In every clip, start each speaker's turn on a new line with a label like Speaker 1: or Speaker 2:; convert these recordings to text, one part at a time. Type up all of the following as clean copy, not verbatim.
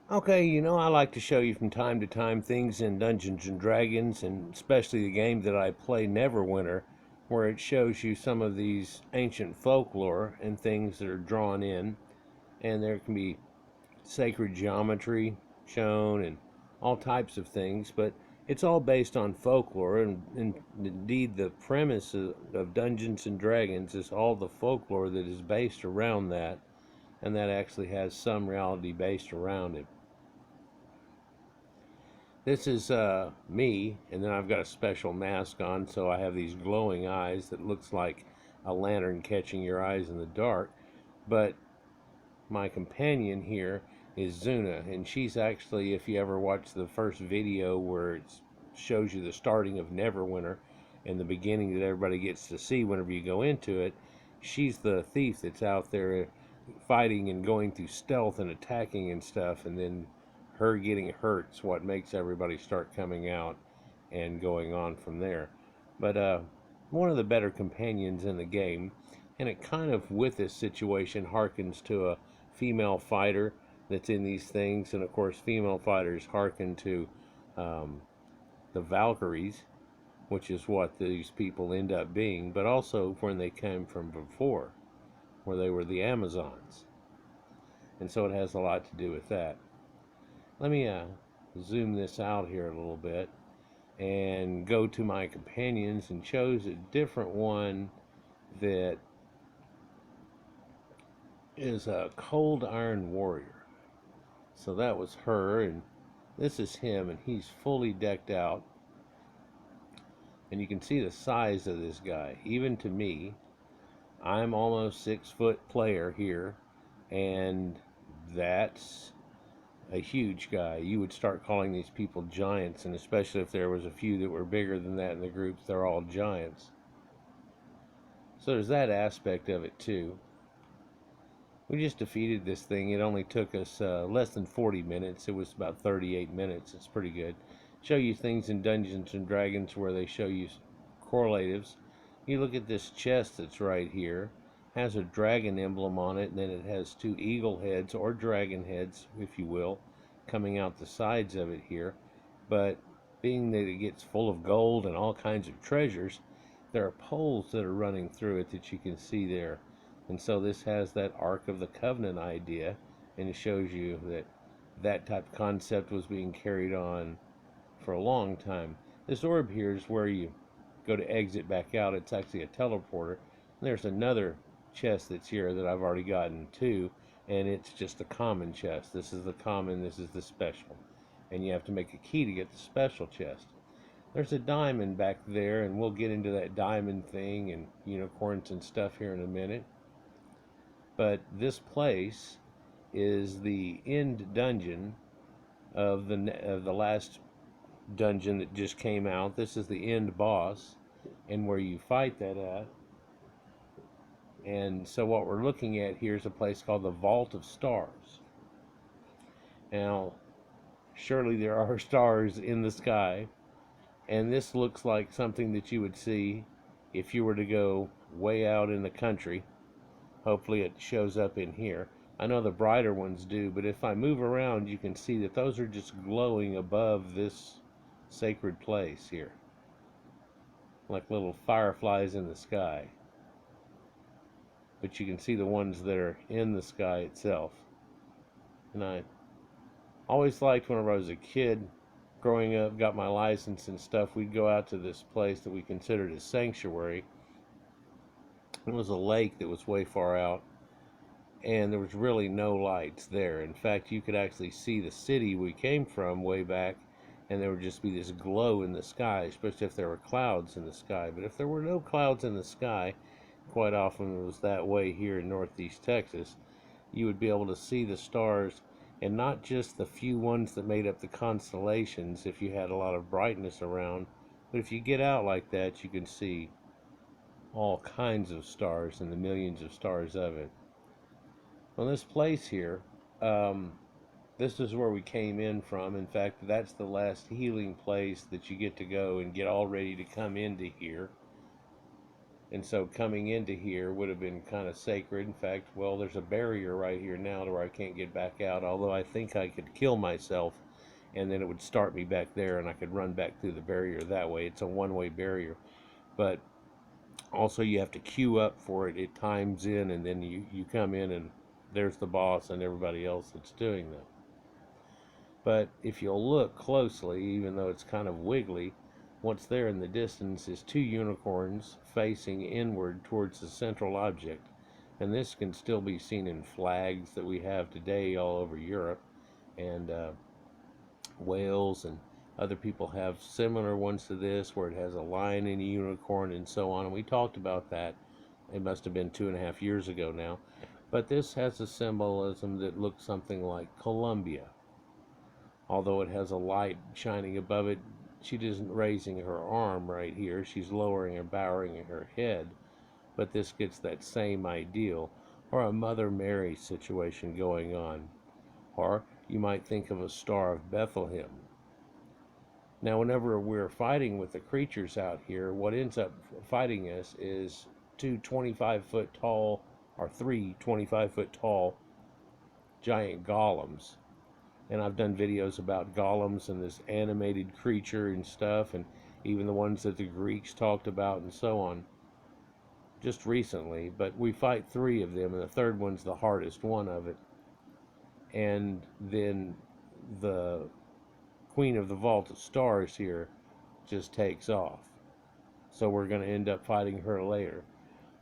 Speaker 1: Okay, I like to show you from time to time things in Dungeons and Dragons, and especially the game that I play, Neverwinter, where it shows you some of these ancient folklore and things that are drawn in, and there can be sacred geometry shown and all types of things, but it's all based on folklore, and indeed the premise of Dungeons and Dragons is all the folklore that is based around that, and that actually has some reality based around it. This is me, and then I've got a special mask on, so I have these glowing eyes that looks like a lantern catching your eyes in the dark. But my companion here is Zuna, and she's actually, if you ever watch the first video where it shows you the starting of Neverwinter and the beginning that everybody gets to see whenever you go into it, she's the thief that's out there fighting and going through stealth and attacking and stuff, and then her getting hurt's what makes everybody start coming out and going on from there. But one of the better companions in the game, and it kind of, with this situation, harkens to a female fighter that's in these things, and of course, female fighters harken to um, the Valkyries, which is what these people end up being, but also when they came from before, where they were the Amazons. And so it has a lot to do with that. Let me zoom this out here a little bit and go to my companions and chose a different one that is a cold iron warrior. So that was her, and this is him, and he's fully decked out. And you can see the size of this guy. Even to me, I'm almost 6 foot player here, and that's a huge guy. You would start calling these people giants, and especially if there was a few that were bigger than that in the group, they're all giants. So there's that aspect of it too. We just defeated this thing. It only took us less than 40 minutes. It was about 38 minutes. It's pretty good. Show you things in Dungeons and Dragons where they show you correlatives. You look at this chest that's right here. Has a dragon emblem on it, and then it has two eagle heads, or dragon heads, if you will, coming out the sides of it here. But being that it gets full of gold and all kinds of treasures, there are poles that are running through it that you can see there. And so this has that Ark of the Covenant idea, and it shows you that that type of concept was being carried on for a long time. This orb here is where you go to exit back out. It's actually a teleporter. And there's another chest that's here that I've already gotten too, and it's just a common chest. This is the common, this is the special. And you have to make a key to get the special chest. There's a diamond back there, and we'll get into that diamond thing and unicorns and stuff here in a minute. But this place is the end dungeon of the last dungeon that just came out. This is the end boss, and where you fight that at. And so what we're looking at here is a place called the Vault of Stars. Now, surely there are stars in the sky, and this looks like something that you would see if you were to go way out in the country. Hopefully it shows up in here. I know the brighter ones do, but if I move around, you can see that those are just glowing above this sacred place here, like little fireflies in the sky. But you can see the ones that are in the sky itself. And I always liked, whenever I was a kid, growing up, got my license and stuff, we'd go out to this place that we considered a sanctuary. It was a lake that was way far out, and there was really no lights there. In fact, you could actually see the city we came from way back, and there would just be this glow in the sky, especially if there were clouds in the sky. But if there were no clouds in the sky, quite often it was that way here in Northeast Texas, you would be able to see the stars, and not just the few ones that made up the constellations if you had a lot of brightness around, but if you get out like that, you can see all kinds of stars and the millions of stars of it. Well, this place here, this is where we came in from. In fact, that's the last healing place that you get to go and get all ready to come into here. And so coming into here would have been kind of sacred. In fact, well, there's a barrier right here now to where I can't get back out, although I think I could kill myself and then it would start me back there and I could run back through the barrier that way. It's a one-way barrier. But also you have to queue up for it. It times in and then you come in and there's the boss and everybody else that's doing that. But if you'll look closely, even though it's kind of wiggly, what's there in the distance is two unicorns facing inward towards the central object. And this can still be seen in flags that we have today all over Europe. And Wales and other people have similar ones to this where it has a lion and a unicorn and so on. And we talked about that. It must have been 2.5 years ago now. But this has a symbolism that looks something like Columbia. Although it has a light shining above it, she isn't raising her arm right here. She's lowering or bowing her head. But this gets that same ideal, or a Mother Mary situation going on. Or you might think of a Star of Bethlehem. Now, whenever we're fighting with the creatures out here, what ends up fighting us is two 25-foot tall, or three 25-foot tall giant golems. And I've done videos about golems and this animated creature and stuff, and even the ones that the Greeks talked about and so on, just recently. But we fight three of them, and the third one's the hardest one of it. And then the Queen of the Vault of Stars here just takes off. So we're going to end up fighting her later.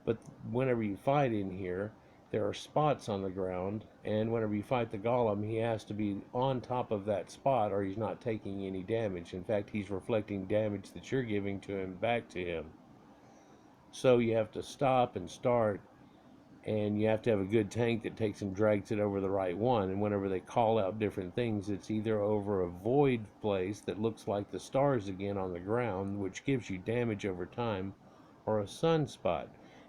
Speaker 1: But whenever you fight in here, there are spots on the ground, and whenever you fight the golem, he has to be on top of that spot or he's not taking any damage. In fact, he's reflecting damage that you're giving to him back to him. So you have to stop and start, and you have to have a good tank that takes and drags it over the right one. And whenever they call out different things, it's either over a void place that looks like the stars again on the ground, which gives you damage over time, or a sunspot.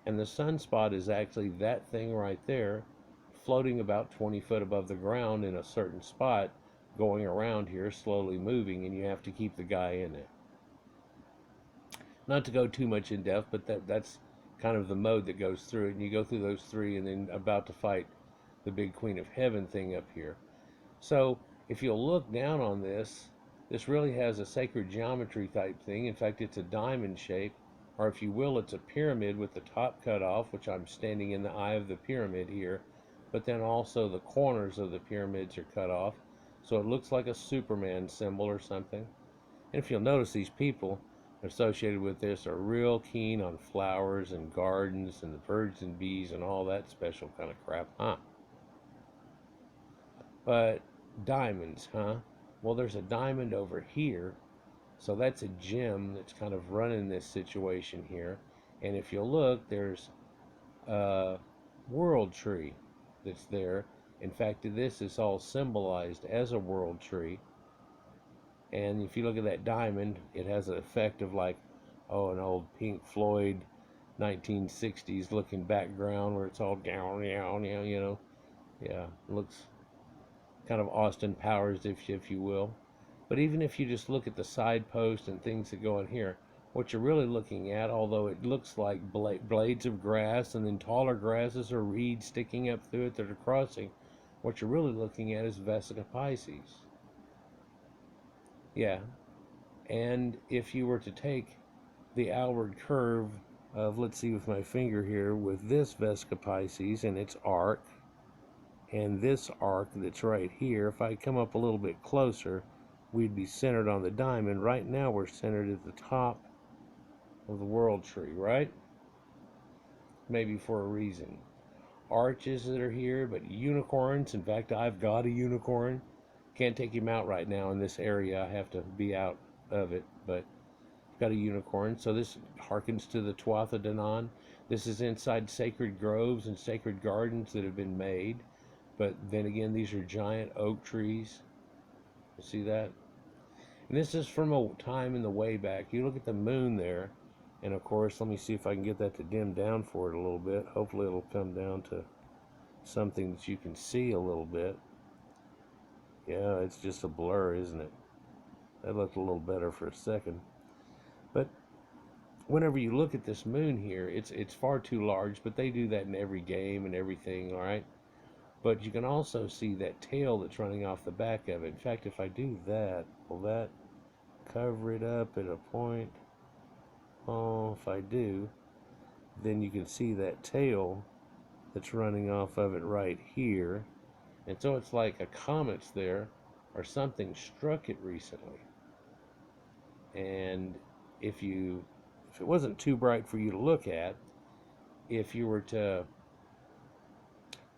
Speaker 1: And the sunspot is actually that thing right there, floating about 20 foot above the ground in a certain spot, going around here, slowly moving, and you have to keep the guy in it. Not to go too much in depth, but that's kind of the mode that goes through it. And you go through those three and then about to fight the big Queen of Heaven thing up here. So if you'll look down on this, this really has a sacred geometry type thing. In fact, it's a diamond shape. Or if you will, it's a pyramid with the top cut off, which I'm standing in the eye of the pyramid here. But then also the corners of the pyramids are cut off. So it looks like a Superman symbol or something. And if you'll notice, these people associated with this are real keen on flowers and gardens and the birds and bees and all that special kind of crap, huh? But diamonds, huh? Well, there's a diamond over here. So that's a gem that's kind of running this situation here. And if you'll look, there's a world tree that's there. In fact, this is all symbolized as a world tree. And if you look at that diamond, it has an effect of like, oh, an old Pink Floyd 1960s looking background where it's all down, you know. Yeah, it looks kind of Austin Powers, if you will. But even if you just look at the side post and things that go in here, what you're really looking at, although it looks like blades of grass and then taller grasses or reeds sticking up through it that are crossing, what you're really looking at is Vesica Pisces. Yeah. And if you were to take the outward curve of, let's see with my finger here, with this Vesica Pisces and its arc, and this arc that's right here, if I come up a little bit closer, we'd be centered on the diamond. Right now we're centered at the top of the world tree, right? Maybe for a reason. Arches that are here, but unicorns. In fact, I've got a unicorn. Can't take him out right now in this area. I have to be out of it, but I've got a unicorn. So this harkens to the Tuatha De Danann. This is inside sacred groves and sacred gardens that have been made. But then again, these are giant oak trees. You see that? And this is from a time in the way back. You look at the moon there, and of course, let me see if I can get that to dim down for it a little bit. Hopefully it'll come down to something that you can see a little bit. Yeah, it's just a blur, isn't it? That looked a little better for a second. But whenever you look at this moon here, it's far too large, but they do that in every game and everything, all right? But you can also see that tail that's running off the back of it. In fact, if I do that, will that cover it up at a point? Oh, if I do, then you can see that tail that's running off of it right here. And so it's like a comet's there or something struck it recently. And if it wasn't too bright for you to look at, if you were to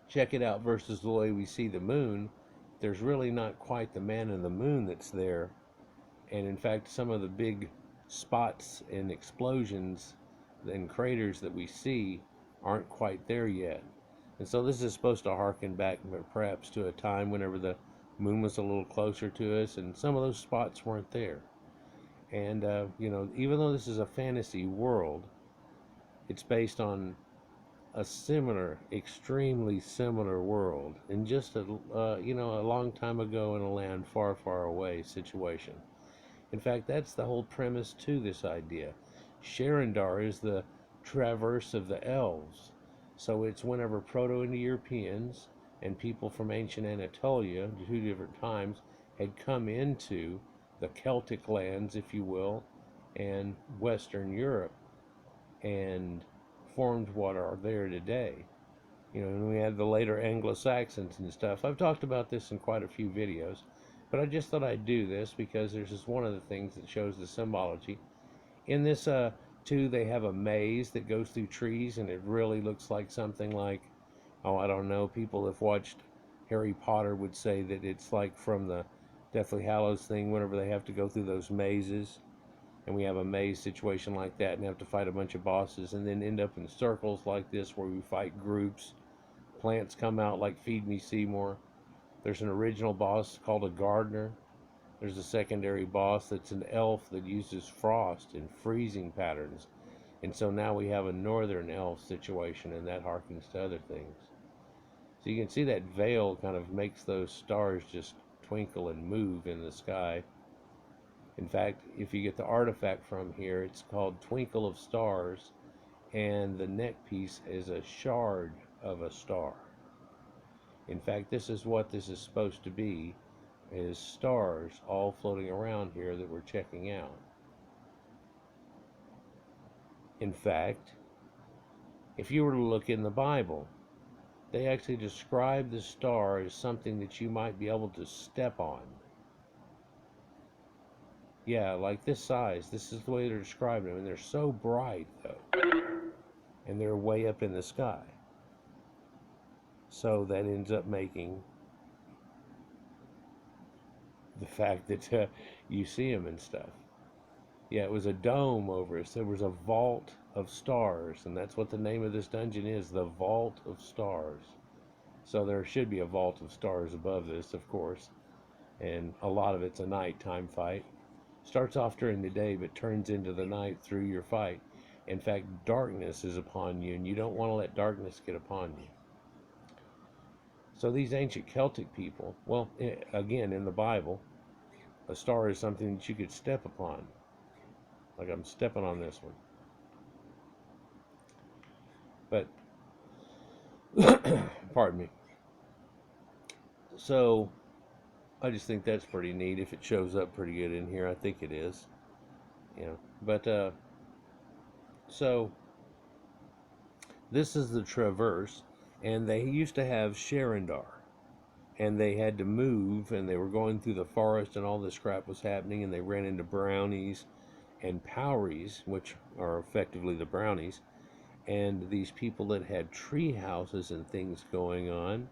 Speaker 1: check it out versus the way we see the moon, there's really not quite the man in the moon that's there. And in fact, some of the big spots and explosions and craters that we see aren't quite there yet. And so this is supposed to harken back perhaps to a time whenever the moon was a little closer to us, and some of those spots weren't there. And, even though this is a fantasy world, it's based on a similar, extremely similar world in just a long time ago in a land far, far away situation. In fact, that's the whole premise to this idea. Sharandar is the traverse of the Elves. So it's whenever Proto-Indo-Europeans and people from ancient Anatolia, 2 different times, had come into the Celtic lands, if you will, and Western Europe, and formed what are there today. And we had the later Anglo-Saxons and stuff. I've talked about this in quite a few videos, but I just thought I'd do this because there's just one of the things that shows the symbology. In this, too, they have a maze that goes through trees, and it really looks like something like, I don't know, people that have watched Harry Potter would say that it's like from the Deathly Hallows thing whenever they have to go through those mazes. And we have a maze situation like that and have to fight a bunch of bosses and then end up in circles like this where we fight groups. Plants come out like Feed Me Seymour. There's an original boss called a gardener. There's a secondary boss that's an elf that uses frost and freezing patterns. And so now we have a northern elf situation, and that harkens to other things. So you can see that veil kind of makes those stars just twinkle and move in the sky. In fact, if you get the artifact from here, it's called Twinkle of Stars, and the neck piece is a shard of a star. In fact, this is what this is supposed to be, is stars all floating around here that we're checking out. In fact, if you were to look in the Bible, they actually describe the star as something that you might be able to step on. Yeah, like this size. This is the way they're describing them. And they're so bright, though. And they're way up in the sky. So that ends up making the fact that you see them and stuff. Yeah, it was a dome over us. There was a vault of stars. And that's what the name of this dungeon is, the Vault of Stars. So there should be a vault of stars above this, of course. And a lot of it's a nighttime fight. Starts off during the day, but turns into the night through your fight. In fact, darkness is upon you, and you don't want to let darkness get upon you. So these ancient Celtic people, well, again, in the Bible, a star is something that you could step upon. Like I'm stepping on this one. But, pardon me. So, I just think that's pretty neat. If it shows up pretty good in here, I think it is. But, so, this is the traverse, and they used to have Sharandar, and they had to move, and they were going through the forest, and all this crap was happening, and they ran into brownies and powries, which are effectively the brownies, and these people that had tree houses and things going on.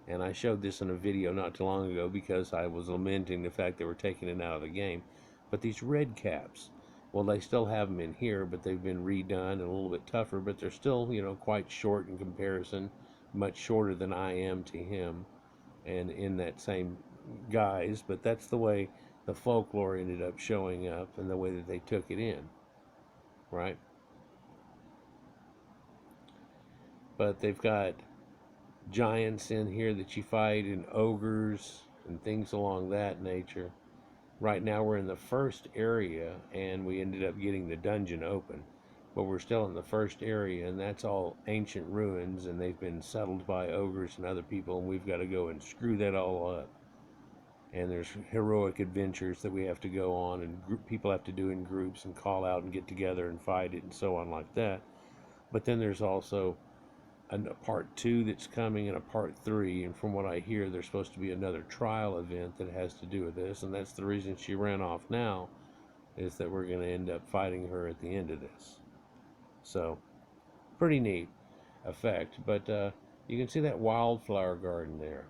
Speaker 1: And I showed this in a video not too long ago because I was lamenting the fact they were taking it out of the game. But these red caps, well, they still have them in here, but they've been redone and a little bit tougher, but they're still, quite short in comparison, much shorter than I am to him, and in that same guise. But that's the way the folklore ended up showing up and the way that they took it in, right? But they've got giants in here that you fight, and ogres and things along that nature. Right now we're in the first area, and we ended up getting the dungeon open. But we're still in the first area, and that's all ancient ruins, and they've been settled by ogres and other people, and we've got to go and screw that all up. And there's heroic adventures that we have to go on, and people have to do in groups and call out and get together and fight it and so on like that. But then there's also a part two that's coming and a part three, and from what I hear, there's supposed to be another trial event that has to do with this, and that's the reason she ran off now, is that we're going to end up fighting her at the end of this. So, pretty neat effect. But you can see that wildflower garden there,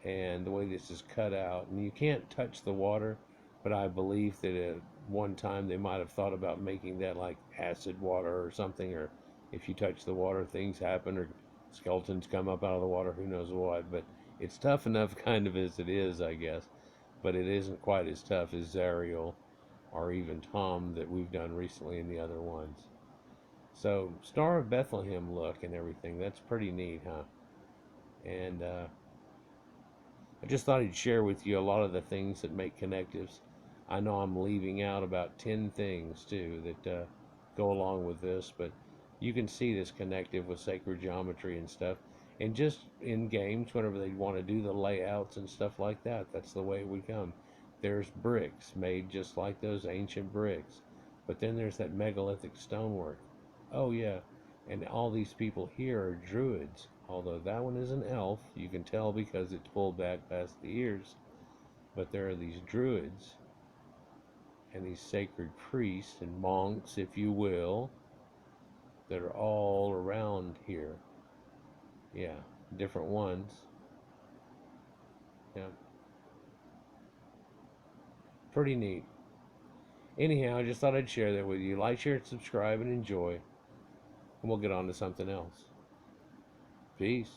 Speaker 1: and the way this is cut out, and you can't touch the water, but I believe that at one time they might have thought about making that like acid water or something, or if you touch the water things happen, or skeletons come up out of the water, who knows what. But it's tough enough kind of as it is, I guess, but it isn't quite as tough as Zariel or even Tom that we've done recently in the other ones. So Star of Bethlehem look and everything, that's pretty neat, huh? And I just thought I'd share with you a lot of the things that make connectives. I know I'm leaving out about 10 things too that go along with this, but you can see this connective with sacred geometry and stuff. And just in games, whenever they want to do the layouts and stuff like that, that's the way it would come. There's bricks made just like those ancient bricks, but then there's that megalithic stonework. Oh yeah, and all these people here are druids. Although that one is an elf, you can tell because it's pulled back past the ears. But there are these druids and these sacred priests and monks, if you will, that are all around here. Yeah, different ones. Yeah, pretty neat. Anyhow, I just thought I'd share that with you. Like, share, subscribe, and enjoy. And we'll get on to something else. Peace.